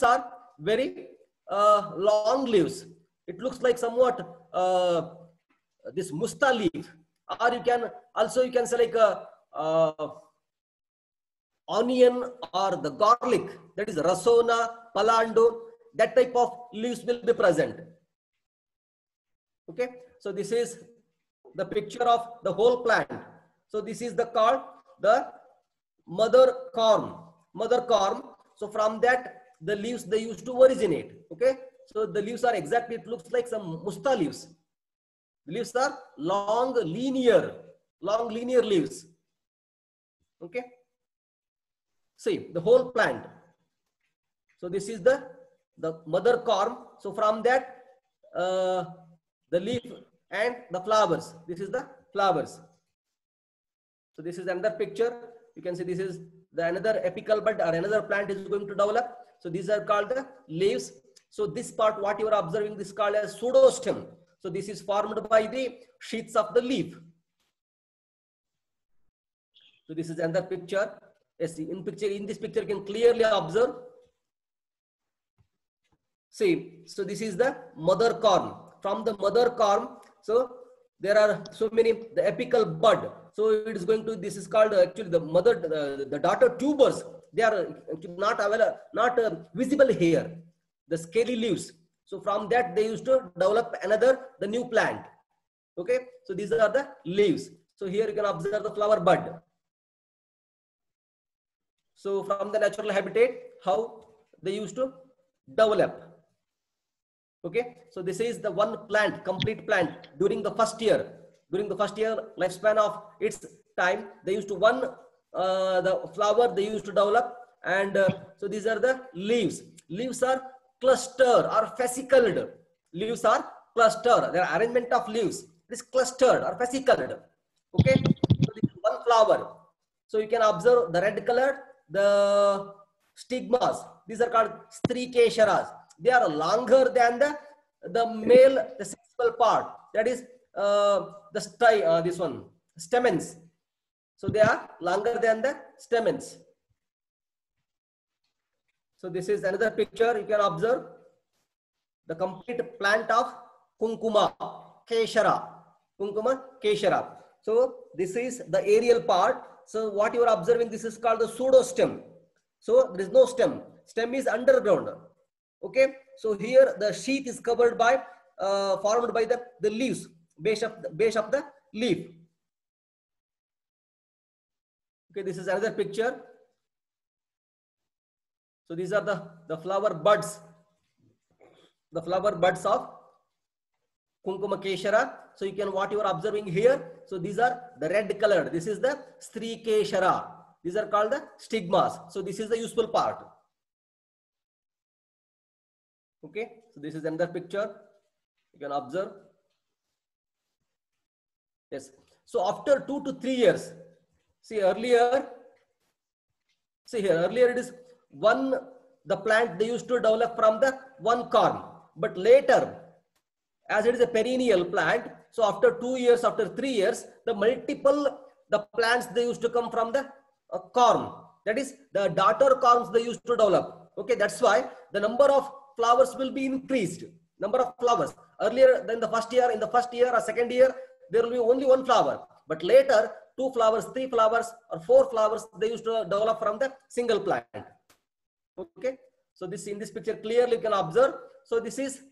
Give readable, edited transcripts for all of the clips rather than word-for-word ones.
are very long leaves. It looks like somewhat this musta leaf, or you can also say like a onion or the garlic, that is rasona, palando, that type of leaves will be present. Okay, so this is the picture of the whole plant. So this is the called the mother corm. Mother corm. So from that the leaves they used to originate. Okay, so the leaves are exactly, it looks like some musta leaves. The leaves are long linear leaves. Okay, see the whole plant. So this is the mother corm. So from that the leaf and the flowers. This is the flowers. So this is another picture. You can see this is the another apical bud or another plant is going to develop. So these are called the leaves. So this part what you are observing, this is called as pseudostem. So this is formed by the sheaths of the leaf. So this is another picture. Yes, in this picture you can clearly observe. See, so this is the mother corm. From the mother corm, so there are so many the apical bud. So it is going to, this is called actually the mother, the daughter tubers. They are not available, not visible here. The scaly leaves. So from that they used to develop the new plant. Okay, so these are the leaves. So here you can observe the flower bud. So from the natural habitat, how they used to develop. Okay, so this is the one plant, complete plant during the first year. During the first year lifespan of its time, they used to the flower they used to develop, and so these are the leaves. Leaves are clustered or fascicled. Leaves are clustered. Their arrangement of leaves is clustered or fascicled. Okay, so this is one flower. So you can observe the red color, the stigmas. These are called strikesharas. They are longer than the male, the sexual part. That is this one, stamens. So they are longer than the stamens. So this is another picture. You can observe the complete plant of Kunkuma Keshara. Kunkuma Keshara. So this is the aerial part. So what you are observing, this is called the pseudostem. So there is no stem. Stem is underground. Okay. So here the sheath is covered by, formed by the leaves, base of the leaf. Okay. This is another picture. So these are the flower buds. The flower buds of Kunkuma Keshara. So you can, what you are observing here. So these are the red color. This is the strikeshara. These are called the stigmas. So this is the useful part. Okay. So this is another picture. You can observe. Yes. So after 2 to 3 years, see earlier, see here, earlier it is the plant they used to develop from the one corm. But later, as it is a perennial plant, so after 2 years, after 3 years, the plants they used to come from the corm. That is the daughter corms they used to develop. Okay, that's why the number of flowers will be increased. Number of flowers. Earlier than the first year, in the first year or second year, there will be only one flower. But later, 2 flowers, 3 flowers, or 4 flowers they used to develop from the single plant. Okay, so this in this picture clearly you can observe. So this is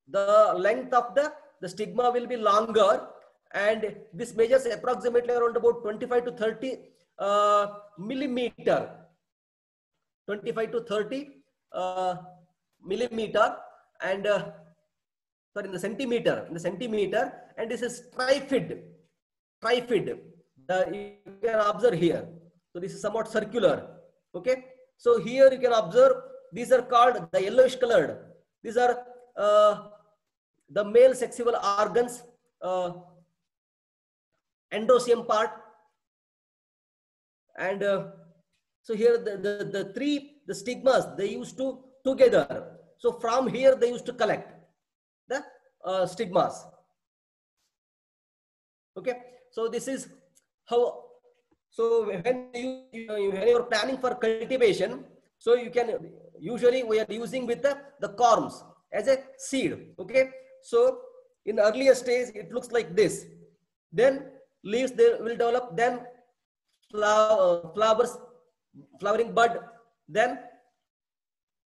the length of the stigma will be longer, and this measures approximately around about 25 to 30 millimeter. 25 to 30 millimeter, and sorry, in the centimeter, and this is trifid. You can observe here. So this is somewhat circular. Okay, so here you can observe these are called the yellowish colored. These are the male sexual organs, endoecium part, and so here the stigmas they used to together. So from here they used to collect the stigmas. Okay, so this is how. So when you are planning for cultivation, So you can, usually we are using with the corms as a seed. Okay. So in earlier stage, it looks like this. Then leaves they will develop, then flowers, flowering bud. Then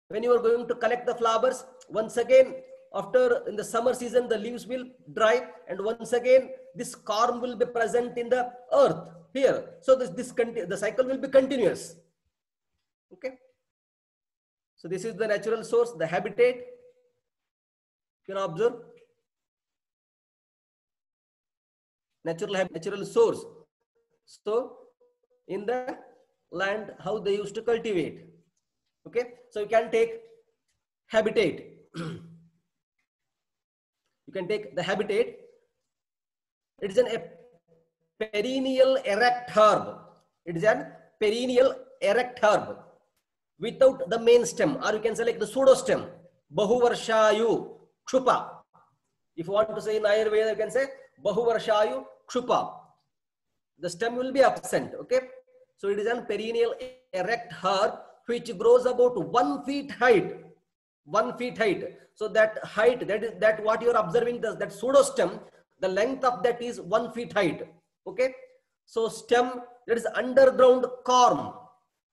when you are going to collect the flowers, once again, after in the summer season, the leaves will dry, and once again, this corm will be present in the earth here. So the cycle will be continuous. Okay. So this is the natural source, the habitat. You can observe natural source. So in the land, how they used to cultivate. Okay. So you can take habitat. You can take the habitat. It is a perennial erect herb. It is a perennial erect herb without the main stem, or you can say like the pseudo stem. Bahuvarshayu kshupa. If you want to say in Ayurveda, you can say Bahuvarshayu kshupa. The stem will be absent. Okay. So it is a perennial erect herb which grows about 1 feet height. 1 feet height. So that height, that what you are observing, that pseudo stem, the length of that is 1 feet height. Okay. So stem, that is underground corm.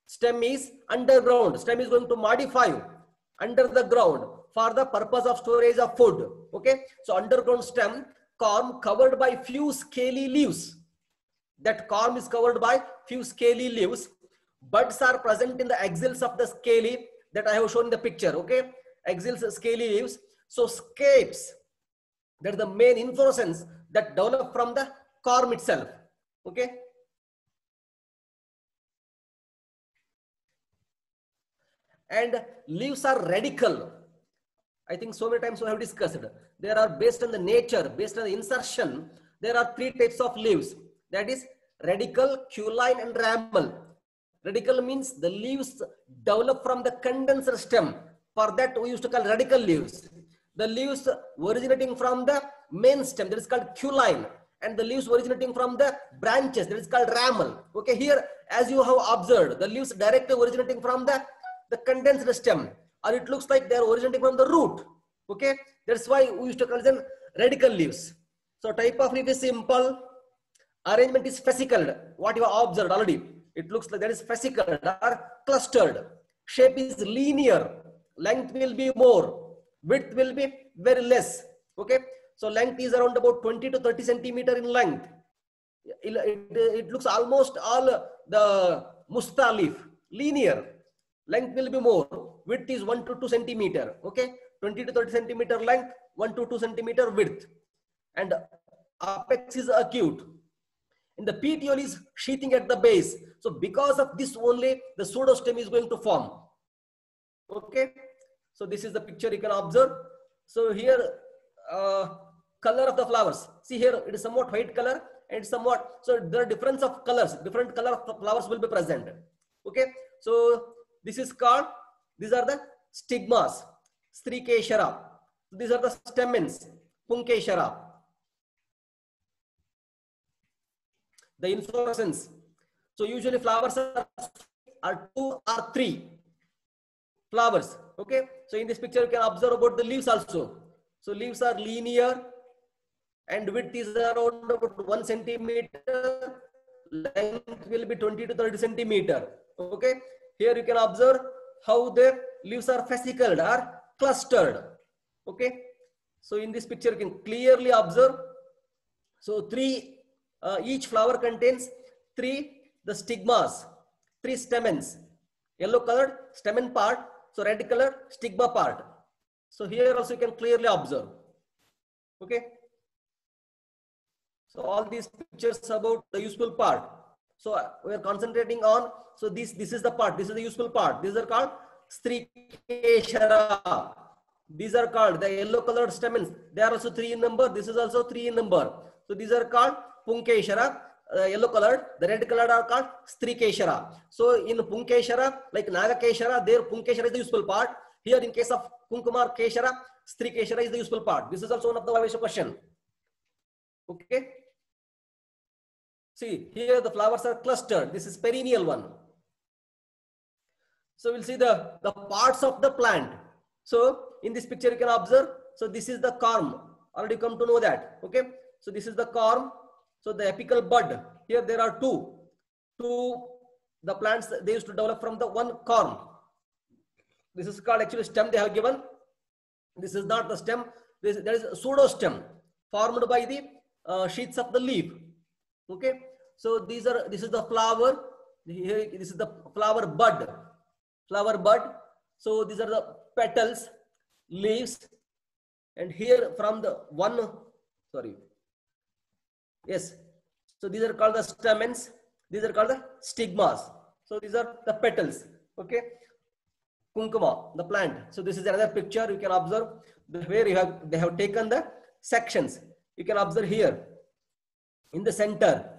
Stem is underground. Stem is going to modify under the ground for the purpose of storage of food. Okay. So underground stem, corm covered by few scaly leaves. That corm is covered by few scaly leaves. Buds are present in the axils of the scaly that I have shown in the picture. Okay. Axils, scaly leaves. So scapes, that is the main inflorescence that develop from the corm itself. Okay. And leaves are radical. I think so many times we have discussed. There are, based on the nature, based on the insertion, there are 3 types of leaves. That is radical, culine, and ramal. Radical means the leaves develop from the condenser stem. For that we used to call radical leaves. The leaves originating from the main stem, that is called culine. And the leaves originating from the branches, that is called ramal. Okay, here as you have observed, the leaves directly originating from the condensed stem, or it looks like they are originating from the root. Okay, that's why we used to call them radical leaves. So type of leaf is simple. Arrangement is fascicled. What you have observed already, it looks like that is fascicled or clustered. Shape is linear. Length will be more. Width will be very less. Okay, so length is around about 20 to 30 centimeter in length. It looks almost all the musta leaf. Linear. Length will be more. Width is 1 to 2 centimeter. Okay, 20 to 30 centimeter length, 1 to 2 centimeter width. And apex is acute. And the petiole is sheathing at the base. So because of this only, the pseudostem is going to form. Okay. So this is the picture you can observe. So here, color of the flowers. See here, it is somewhat white color and somewhat, so there are difference of colors. Different color of the flowers will be present. Okay. So this is called, these are the stigmas, Strikeshara. These are the stamens, Punkeshara. The inflorescence. So usually flowers are 2 or 3 flowers. Okay. So in this picture you can observe about the leaves also. So leaves are linear and width is around about 1 centimeter. Length will be 20 to 30 centimeter. Okay. Here you can observe how their leaves are fascicled or clustered. Okay. So in this picture you can clearly observe. So each flower contains 3 the stigmas, 3 stamens. Yellow colored stamen part, so red colored stigma part. So here also you can clearly observe. Okay. So all these pictures about the useful part. So we are concentrating on, so this is the part, this is the useful part. These are called Strikeshara. These are called the yellow colored stamens. They are also 3 in number. This is also 3 in number. So these are called Punkeshara, yellow colored. The red colored are called Strikeshara. So in Punkeshara, like Nagakeshara, there Punkeshara is the useful part. Here in case of Kunkumar Keshara, Strikeshara is the useful part. This is also one of the Vaivasya question. Okay. See, here the flowers are clustered. This is perennial one. So we'll see the parts of the plant. So in this picture you can observe, so this is the corm, already come to know that, okay. So this is the corm, so the apical bud, here there are two the plants they used to develop from the one corm. This is called actually stem they have given. This is not the stem, there is a pseudo stem formed by the sheaths of the leaf, okay. So this is the flower, here this is the flower bud. So these are the petals, leaves, and here from the so these are called the stamens, these are called the stigmas. So these are the petals, okay. Kunkuma, the plant. So this is another picture you can observe where they have taken the sections. You can observe here in the center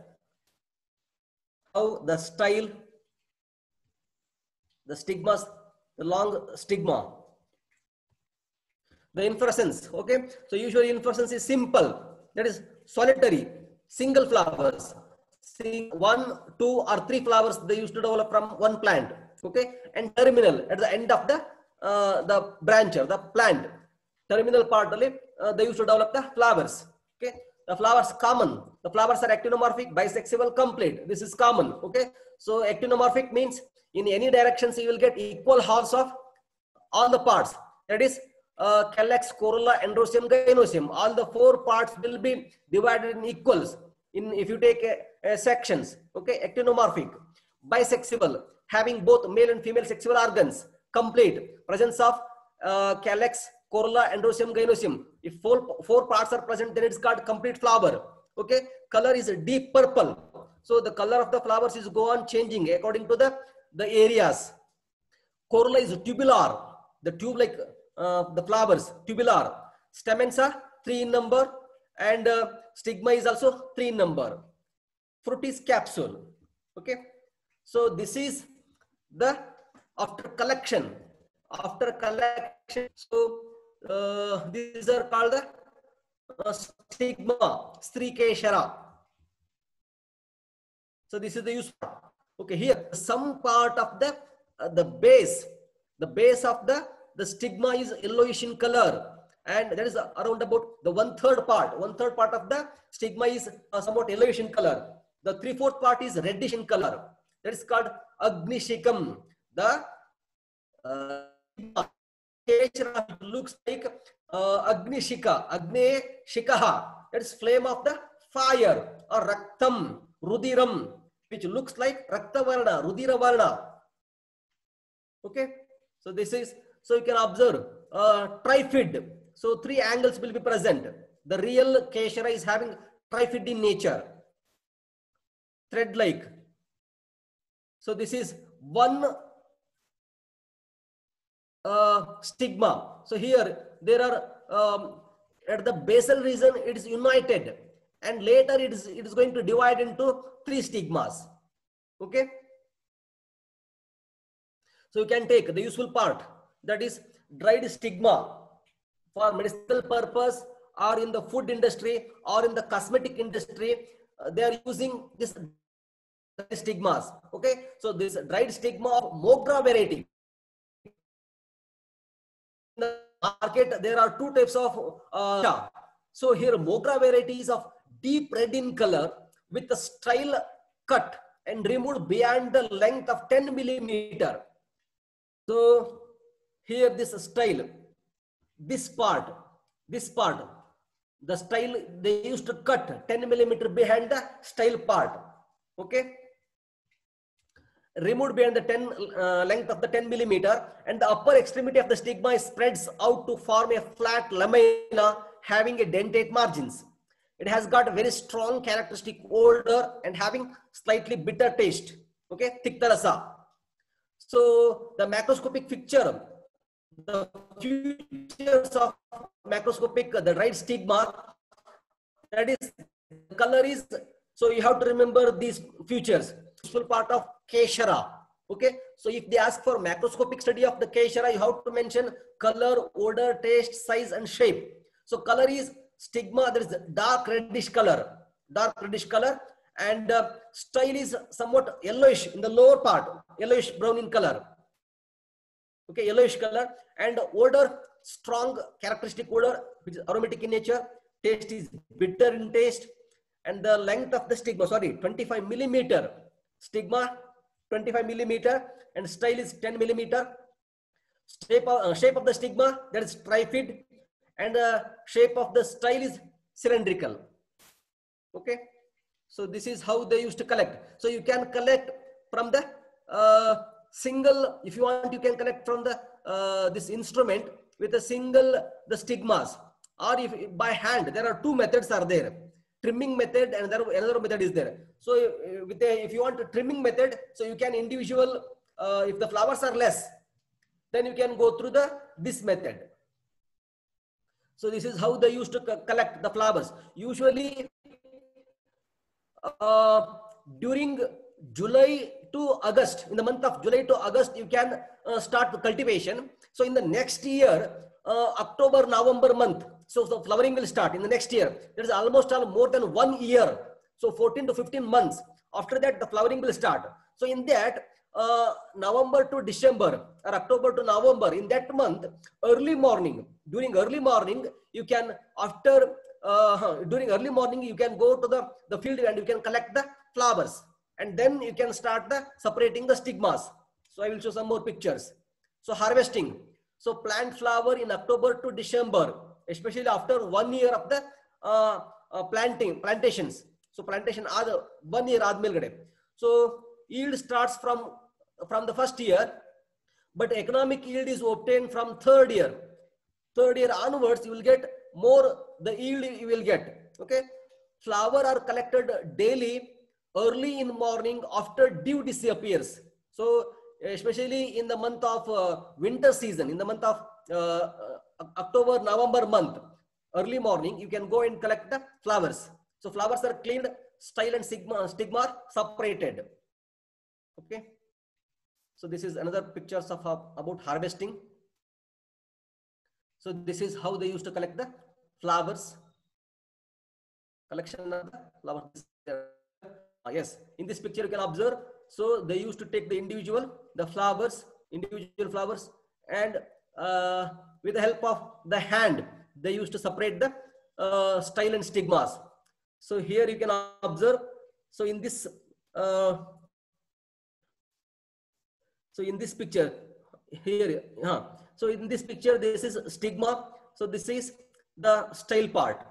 how the style, the stigmas, the long stigma, the inflorescence, okay. So usually inflorescence is simple, that is solitary, single flowers, one, two or three flowers they used to develop from one plant, okay. And terminal at the end of the branch of the plant, terminal part only they used to develop the flowers, okay. The flowers common, the flowers are actinomorphic, bisexual, complete. This is common, okay. So actinomorphic means in any directions you will get equal halves of all the parts, that is calyx, corolla, androecium, gynoecium. All the four parts will be divided in equals in if you take sections, okay. Actinomorphic, bisexual, having both male and female sexual organs, complete, presence of calyx, corolla, androecium, gynoecium. If four parts are present, then it's called complete flower, okay. Color is a deep purple, so the color of the flowers is go on changing according to the areas. Corolla is tubular, the tube like the flowers, tubular. Stamens are 3 in number, and stigma is also 3 in number. Fruit is capsule, okay. So this is the after collection. So these are called the stigma, Strikeshara. So this is the use part. Okay, here some part of the base of the stigma is yellowish in color, and that is around about the one third part of the stigma is somewhat yellowish in color. The 3/4 part is reddish in color. That is called Agnishikam. The looks like Agnishika, Agne Shikaha. That is flame of the fire, or Raktam, Rudiram, which looks like Raktavarna, Rudiravarna. Okay, so this is, so you can observe trifid. So 3 angles will be present. The real Keshara is having trifid in nature, thread-like. So this is one stigma. So here there are at the basal region it is united, and later it is going to divide into 3 stigmas. Okay. So you can take the useful part, that is dried stigma for medicinal purpose, or in the food industry, or in the cosmetic industry. They are using this stigmas. Okay. So this dried stigma of Mogra variety. In the market there are 2 types of so here Mogra varieties of deep red in color with a style cut and removed beyond the length of 10 millimeter. So here this style, this part, the style they used to cut 10 millimeter behind the style part. Okay. Removed beyond the length of the 10 millimeter, and the upper extremity of the stigma spreads out to form a flat lamina having a dentate margins. It has got a very strong characteristic odor and having slightly bitter taste. Okay, Tiktarasa. So the macroscopic picture, the features of macroscopic, the dried stigma, that is, the color is, so you have to remember these features. Useful part of Keshara. Okay, so if they ask for macroscopic study of the Keshara, you have to mention color, odor, taste, size, and shape. So color is stigma, there is dark reddish color, and style is somewhat yellowish in the lower part, yellowish brown in color. Okay, yellowish color, and odor, strong characteristic odor, which is aromatic in nature. Taste is bitter in taste, and the length of the stigma, sorry, 25 millimeter stigma, 25 millimeter, and style is 10 millimeter. Shape of the stigma, that is trifid, and the shape of the style is cylindrical. Okay, so this is how they used to collect. So you can collect from the single, if you want, you can collect from the this instrument with a single the stigmas, or if by hand. There are two methods are there: trimming method and another method is there. So with a, if you want a trimming method, so you can individual, if the flowers are less, then you can go through this method. So this is how they used to collect the flowers. Usually during July to August, in the month of July to August, you can start the cultivation. So in the next year, October, November month, so the flowering will start in the next year. There is almost more than 1 year. So 14 to 15 months. After that, the flowering will start. So in that, November to December or October to November, in that month, early morning, during early morning, you can, after, during early morning, you can go to the field and you can collect the flowers. And then you can start the separating the stigmas. So I will show some more pictures. So harvesting. So plant flower in October to December, especially after 1 year of the plantations. So plantation are 1 year admilgade. So yield starts from the first year, but economic yield is obtained from third year. Third year onwards, you will get more the yield you will get. Okay, flower are collected daily, early in morning after dew disappears. So especially in the month of winter season, in the month of October, November month, early morning, you can go and collect the flowers. So flowers are cleaned, style and stigma are separated. Okay. So this is another pictures of about harvesting. So this is how they used to collect the flowers. Collection of the flowers. Yes, in this picture you can observe. So they used to take the individual flowers, and with the help of the hand, they used to separate the style and stigmas. So here you can observe. So in this picture here, so in this picture, this is stigma. So this is the style part,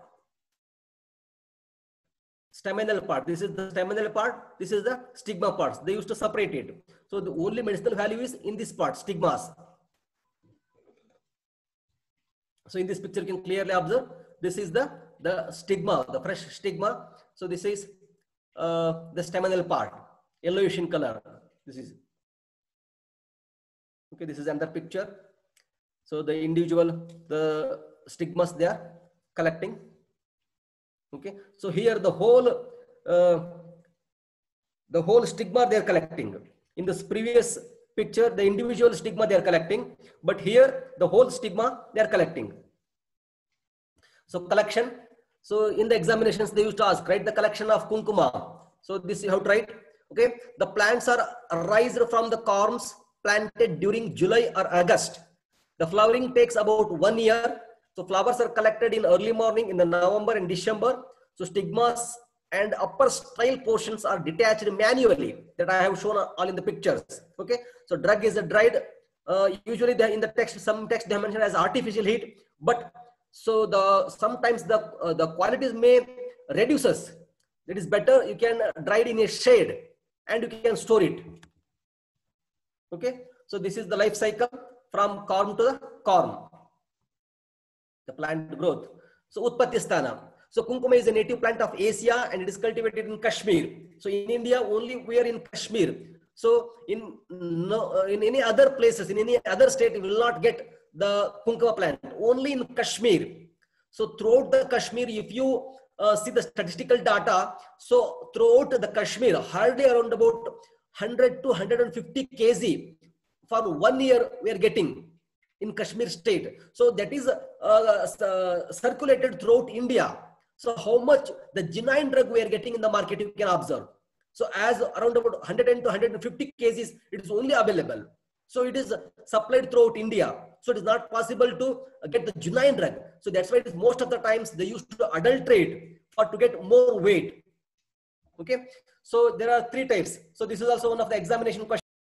staminal part. This is the staminal part. This is the stigma parts. They used to separate it. So the only medicinal value is in this part, stigmas. So in this picture, you can clearly observe. This is the stigma, the fresh stigma. So this is the staminal part, yellowish in color. This is. Okay, this is another picture. So the individual, the stigmas they are collecting. Okay, so here the whole stigma they are collecting. In this previous picture, the individual stigma they are collecting, but here the whole stigma they are collecting. So collection. So in the examinations they used to ask, write the collection of kunkuma. So this is how to write. Okay, the plants are raised from the corms planted during July or August. The flowering takes about 1 year. So flowers are collected in early morning in the November and December. So stigmas and upper style portions are detached manually, that I have shown all in the pictures. Okay, so drug is dried. Usually in the text, some text they mention as artificial heat, but so sometimes the qualities may reduces. It is better you can dry it in a shade and you can store it. Okay, so this is the life cycle from corm to the corm, the plant growth. So Utpatti Sthana. So kunkuma is a native plant of Asia and it is cultivated in Kashmir. So in India, only we are in Kashmir. So in any other places, in any other state, you will not get the kunkuma plant, only in Kashmir. So throughout the Kashmir, if you see the statistical data, so throughout the Kashmir, hardly around about 100 to 150 kg for 1 year we are getting in Kashmir state. So that is circulated throughout India. So how much the genuine drug we are getting in the market, you can observe. So as around about 110 to 150 cases, it is only available. So it is supplied throughout India. So it is not possible to get the genuine drug. So that's why it is most of the times they used to adulterate for to get more weight. Okay. So there are 3 types. So this is also one of the examination questions.